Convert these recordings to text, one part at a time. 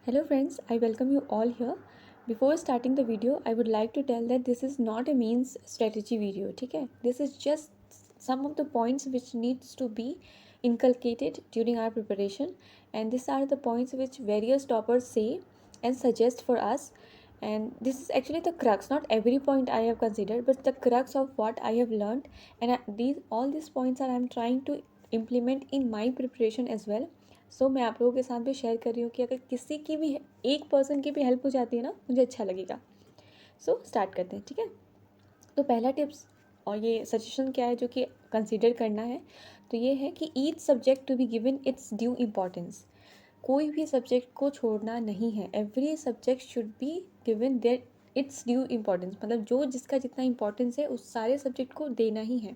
Hello friends, I welcome you all here. Before starting the video, I would like to tell that this is not a means strategy video, ठीक है? This is just some of the points which needs to be inculcated during our preparation, and these are the points which various toppers say and suggest for us. And this is actually the crux, not every point I have considered, but the crux of what I have learned. And all these points are I am trying to implement in my preparation as well. मैं आप लोगों के साथ भी share कर रही हूँ कि अगर किसी की भी एक पर्सन की भी हेल्प हो जाती है ना, मुझे अच्छा लगेगा. स्टार्ट करते हैं, ठीक है? तो पहला टिप्स और ये सजेशन क्या है जो कि कंसिडर करना है, तो ये है कि each subject to be given its due importance. कोई भी सब्जेक्ट को छोड़ना नहीं है. Every subject should be given their its due importance. मतलब जो जिसका जितना इंपॉर्टेंस है उस सारे सब्जेक्ट को देना ही है.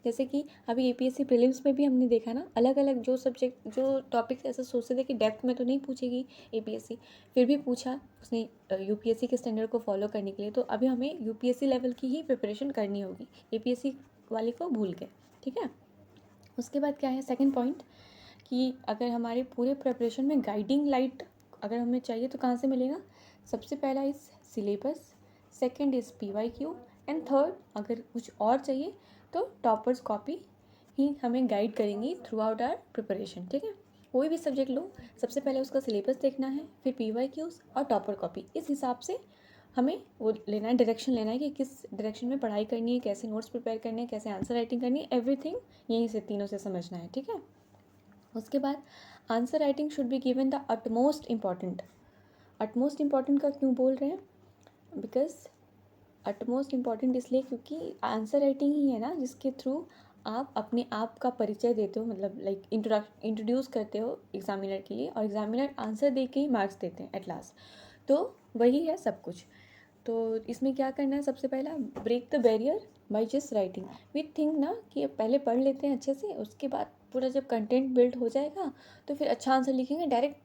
जैसे कि अभी यूपीएससी प्रीलिम्स में भी हमने देखा ना, अलग अलग जो सब्जेक्ट जो टॉपिक्स ऐसे सोचते थे कि डेप्थ में तो नहीं पूछेगी यूपीएससी, फिर भी पूछा उसने यूपीएससी के स्टैंडर्ड को फॉलो करने के लिए. तो अभी हमें यूपीएससी लेवल की ही प्रिपरेशन करनी होगी, यूपीएससी वाली को भूल के, ठीक है? उसके बाद क्या है सेकंड पॉइंट, कि अगर हमारे पूरे प्रिपरेशन में गाइडिंग लाइट अगर हमें चाहिए तो कहाँ से मिलेगा? सबसे पहला इस syllabus, second is PYQ, and third अगर कुछ और चाहिए तो टॉपर्स कॉपी ही हमें गाइड करेंगी थ्रू आउट आवर प्रिपरेशन, ठीक है? कोई भी सब्जेक्ट लो, सबसे पहले उसका सिलेबस देखना है, फिर पीवाईक्यूज़ और टॉपर कॉपी. इस हिसाब से हमें वो लेना है, डायरेक्शन लेना है कि किस डायरेक्शन में पढ़ाई करनी है, कैसे नोट्स प्रिपेयर करने हैं, कैसे आंसर राइटिंग करनी है, एवरीथिंग यहीं से तीनों से समझना है, ठीक है? उसके बाद answer writing should be given the utmost important. Utmost important का क्यों बोल रहे हैं? बिकॉज अटमोस्ट इम्पॉर्टेंट इसलिए क्योंकि आंसर राइटिंग ही है ना जिसके थ्रू आप अपने आप का परिचय देते हो, मतलब लाइक इंट्रोड्यूस करते हो एग्जामिनर के लिए, और एग्जामिनर आंसर दे के ही मार्क्स देते हैं एट लास्ट. तो वही है सब कुछ. तो इसमें क्या करना है? सबसे पहला, break the barrier by just writing. We think ना कि पहले पढ़ लेते हैं अच्छे से, उसके बाद पूरा जब कंटेंट बिल्ड हो जाएगा तो फिर अच्छा आंसर लिखेंगे, डायरेक्ट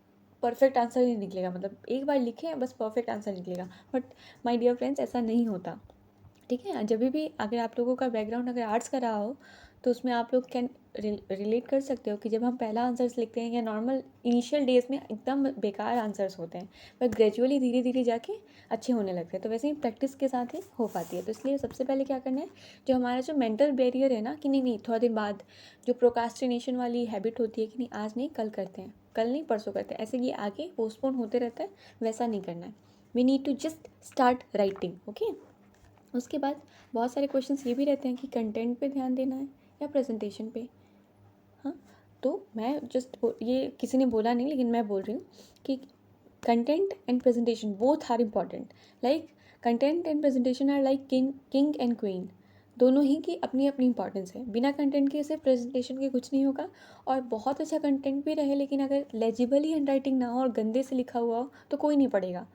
परफेक्ट आंसर नहीं निकलेगा. मतलब एक बार लिखें बस परफेक्ट आंसर निकलेगा, बट माय डियर फ्रेंड्स ऐसा नहीं होता, ठीक है? जब भी अगर आप लोगों का बैकग्राउंड अगर आर्ट्स का रहा हो तो उसमें आप लोग कैन रिलेट कर सकते हो कि जब हम पहला आंसर्स लिखते हैं या नॉर्मल इनिशियल डेज में एकदम बेकार आंसर्स होते हैं, पर ग्रेजुअली धीरे धीरे जाके अच्छे होने लगते हैं. तो वैसे ही प्रैक्टिस के साथ ही हो पाती है. तो इसलिए सबसे पहले क्या करना है, जो हमारा जो मेंटल बैरियर है ना कि नहीं थोड़ा दिन बाद, जो प्रोकास्टिनेशन वाली हैबिट होती है कि नहीं आज नहीं कल करते हैं, कल नहीं परसों करते हैं, ऐसे ये आगे पोस्टपोन होते रहता है, वैसा नहीं करना है. We need to just start writing, okay? उसके बाद बहुत सारे क्वेश्चंस ये भी रहते हैं कि कंटेंट पे ध्यान देना है या प्रेजेंटेशन पे. हाँ, तो मैं जस्ट ये किसी ने बोला नहीं लेकिन मैं बोल रही हूँ कि content and presentation both are important. Like content and presentation are like king and queen. दोनों ही की अपनी अपनी इंपॉर्टेंस है. बिना कंटेंट के सिर्फ प्रेजेंटेशन के कुछ नहीं होगा. और बहुत अच्छा कंटेंट भी रहे लेकिन अगर लेजिबल ही हैंड राइटिंग ना हो और गंदे से लिखा हुआ हो तो कोई नहीं पढ़ेगा.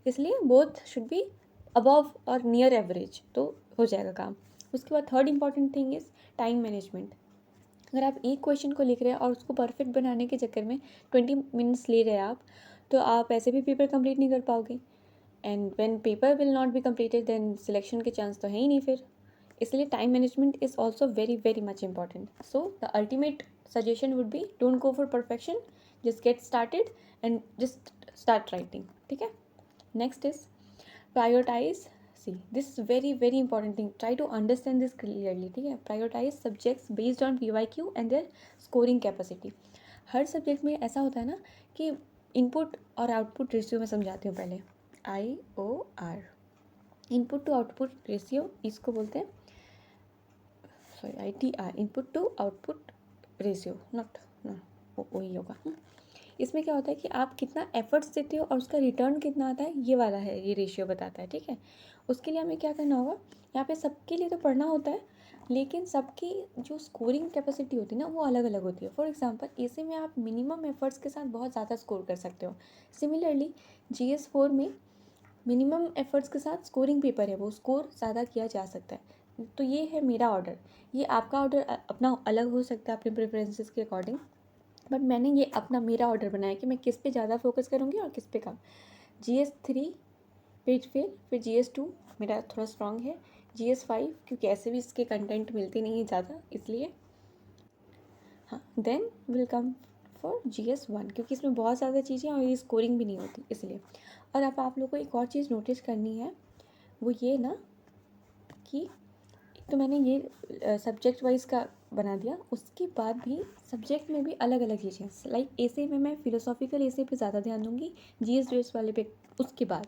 इसलिए बोथ शुड बी अबव और नियर एवरेज, तो हो जाएगा काम. उसके बाद third important thing is time management. अगर आप एक क्वेश्चन को लिख रहे हैं और उसको परफेक्ट बनाने के चक्कर में 20 मिनट्स ले रहे हैं आप, तो आप ऐसे भी पेपर कंप्लीट नहीं कर पाओगे. And when paper will not be completed then selection के चांस तो है ही नहीं फिर. इसलिए time management is also very very much important. So the ultimate suggestion would be don't go for perfection, just get started and just start writing, ठीक है? Next is prioritize. See, this is very very important thing. Try to understand this clearly, ठीक है? Prioritize subjects based on PYQ and their scoring capacity. Her subject में ऐसा होता है ना कि इनपुट और आउटपुट रेशियो में समझाती हूँ पहले. IOR, input to output ratio, इसको बोलते हैं ITR, input to output ratio, not वही होगा. इसमें क्या होता है कि आप कितना एफर्ट्स देते हो और उसका रिटर्न कितना आता है, ये वाला है, ये रेशियो बताता है, ठीक है? उसके लिए हमें क्या करना होगा, यहाँ पे सबके लिए तो पढ़ना होता है लेकिन सबकी जो स्कोरिंग कैपेसिटी होती है ना वो अलग अलग होती है. फॉर एग्जांपल इसी में आप मिनिमम एफर्ट्स के साथ बहुत ज़्यादा स्कोर कर सकते हो. सिमिलरली GS4 में मिनिमम एफर्ट्स के साथ स्कोरिंग पेपर है, वो स्कोर ज़्यादा किया जा सकता है. तो ये है मेरा ऑर्डर. ये आपका ऑर्डर अपना अलग हो सकता है अपने प्रेफरेंसेस के अकॉर्डिंग, बट मैंने ये अपना मेरा ऑर्डर बनाया कि मैं किस पे ज़्यादा फोकस करूँगी और किस पे कम. GS3 पेज फेल, फिर GS2 मेरा थोड़ा स्ट्रॉन्ग है, GS5 क्योंकि ऐसे भी इसके कंटेंट मिलते नहीं है ज़्यादा इसलिए. हाँ, then will come for GS1, क्योंकि इसमें बहुत ज़्यादा चीज़ें और ये स्कोरिंग भी नहीं होती इसलिए। और अब आप लोगों को एक और चीज़ नोटिस करनी है, वो ये ना कि तो मैंने ये सब्जेक्ट वाइज का बना दिया, उसके बाद भी सब्जेक्ट में भी अलग अलग चीज़ें, लाइक एसे में मैं फिलोसॉफिकल एसे पे ज़्यादा ध्यान दूंगी, GS वाले पे उसके बाद,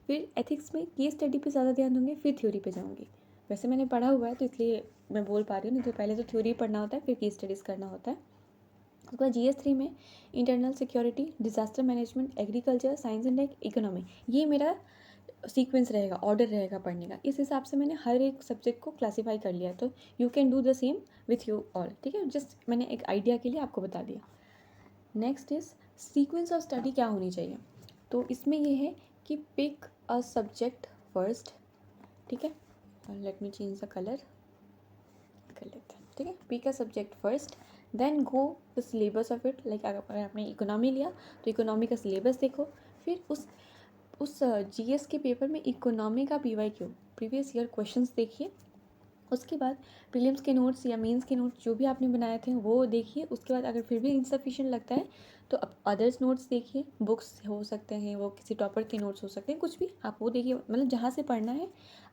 फिर एथिक्स में केस स्टडी पे ज़्यादा ध्यान दूंगी, फिर थ्योरी पे जाऊंगी। वैसे मैंने पढ़ा हुआ है तो इसलिए मैं बोल पा रही हूँ, नहीं तो पहले तो थ्योरी पढ़ना होता है फिर केस स्टडीज़ करना होता है। उसके बाद GS3 में internal security, disaster management, agriculture, science and economy, ये मेरा सीक्वेंस रहेगा, ऑर्डर रहेगा पढ़ने का। इस हिसाब से मैंने हर एक सब्जेक्ट को क्लासीफाई कर लिया, तो you can do the same with you all, ठीक है। जस्ट मैंने एक आइडिया के लिए आपको बता दिया। Next is sequence of study क्या होनी चाहिए। तो इसमें ये है कि पिक अ सब्जेक्ट फर्स्ट, ठीक है, let me change the colour कर लेते हैं, ठीक है। Pick a subject first, then go the syllabus of it, like अगर आपने इकोनॉमी लिया तो इकोनॉमी का सिलेबस देखो, फिर उस GS के पेपर में इकोनॉमी का PYQ, प्रीवियस ईयर क्वेश्चंस देखिए। उसके बाद प्रीलिम्स के नोट्स या मेंस के नोट्स जो भी आपने बनाए थे वो देखिए। उसके बाद अगर फिर भी इनसफिशिएंट लगता है तो अब अदर्स नोट्स देखिए, बुक्स हो सकते हैं, वो किसी टॉपर के नोट्स हो सकते हैं, कुछ भी आप वो देखिए, मतलब जहाँ से पढ़ना है।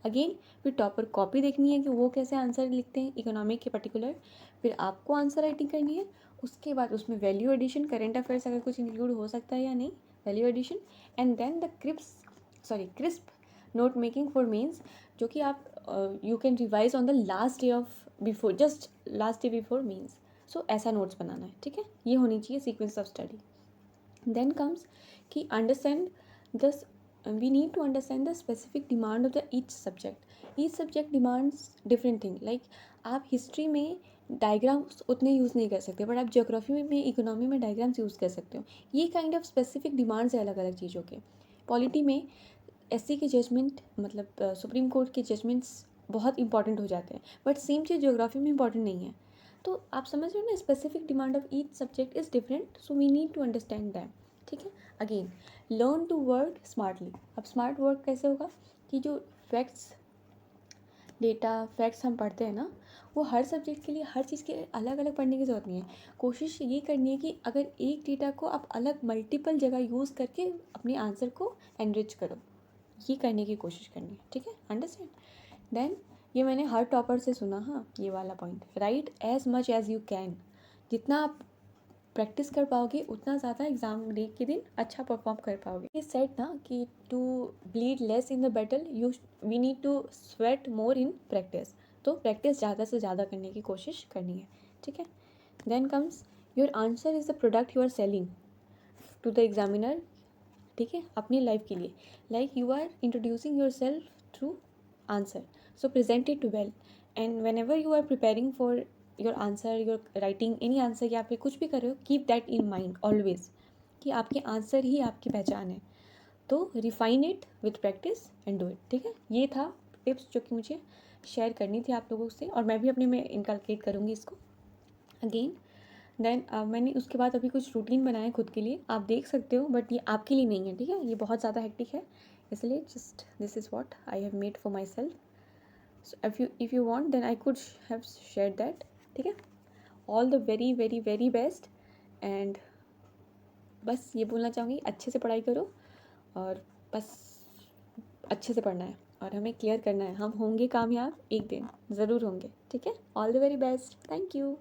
अगेन फिर टॉपर कॉपी देखनी है कि वो कैसे आंसर लिखते हैं इकोनॉमिक के पर्टिकुलर, फिर आपको आंसर राइटिंग करनी है। उसके बाद उसमें वैल्यू एडिशन, करेंट अफेयर्स अगर कुछ इंक्लूड हो सकता है या नहीं, value addition, and then the crisp note making for mains, जो कि आप you can revise on the last day of before, just last day before means. So ऐसा नोट्स बनाना है, ठीक है। ये होनी चाहिए sequence of study. Then comes कि understand this, we need to understand the specific demand of the each subject demands different thing. Like आप हिस्ट्री में डायग्राम्स उतने यूज़ नहीं कर सकते, बट आप ज्योग्राफी में इकोनॉमी में डायग्राम्स यूज़ कर सकते हो। ये काइंड ऑफ स्पेसिफिक डिमांड्स है अलग अलग चीज़ों के। पॉलिटी में SC के जजमेंट, मतलब सुप्रीम कोर्ट के जजमेंट्स बहुत इंपॉर्टेंट हो जाते हैं, बट सेम चीज़ ज्योग्राफी में इंपॉर्टेंट नहीं है। तो आप समझ रहे हो ना, specific demand of each subject is different, so we need to understand them, ठीक है। Again learn to work smartly. अब स्मार्ट वर्क कैसे होगा कि जो फैक्ट्स हम पढ़ते हैं ना, वो हर सब्जेक्ट के लिए हर चीज़ के अलग अलग पढ़ने की ज़रूरत नहीं है। कोशिश ये करनी है कि अगर एक डेटा को आप अलग मल्टीपल जगह यूज़ करके अपने आंसर को एनरिच करो, ये करने की कोशिश करनी है, ठीक है। अंडरस्टैंड। देन ये मैंने हर टॉपर से सुना, हाँ, ये वाला point, write as much as you can. जितना आप प्रैक्टिस कर पाओगे उतना ज़्यादा एग्ज़ाम डे के दिन अच्छा परफॉर्म कर पाओगे। ये सेट ना कि to bleed less in the battle we need to sweat more in practice. तो प्रैक्टिस ज़्यादा से ज़्यादा करने की कोशिश करनी है, ठीक है। Then comes your answer is the product you are selling to the examiner, ठीक है, अपनी लाइफ के लिए। Like you are introducing yourself through answer, so present it well. And whenever you are preparing for your answer, your writing any answer, या फिर कुछ भी कर रहे हो, keep that in mind always कि आपके आंसर ही आपकी पहचान है। तो refine it with practice and do it, ठीक है। ये था टिप्स जो कि मुझे शेयर करनी थी आप लोगों से, और मैं भी अपने में इनकलकेट करूँगी इसको। अगेन देन मैंने उसके बाद अभी कुछ रूटीन बनाए खुद के लिए, आप देख सकते हो, बट ये आपके लिए नहीं है, ठीक है। ये बहुत ज़्यादा हेक्टिक है, इसलिए just this is what I have made for myself. So if you want then I could have share that, ठीक है। All the very very very best. And बस ये बोलना चाहूँगी, अच्छे से पढ़ाई करो, और बस अच्छे से पढ़ना है और हमें क्लियर करना है। हम होंगे कामयाब एक दिन, ज़रूर होंगे, ठीक है। All the very best, thank you.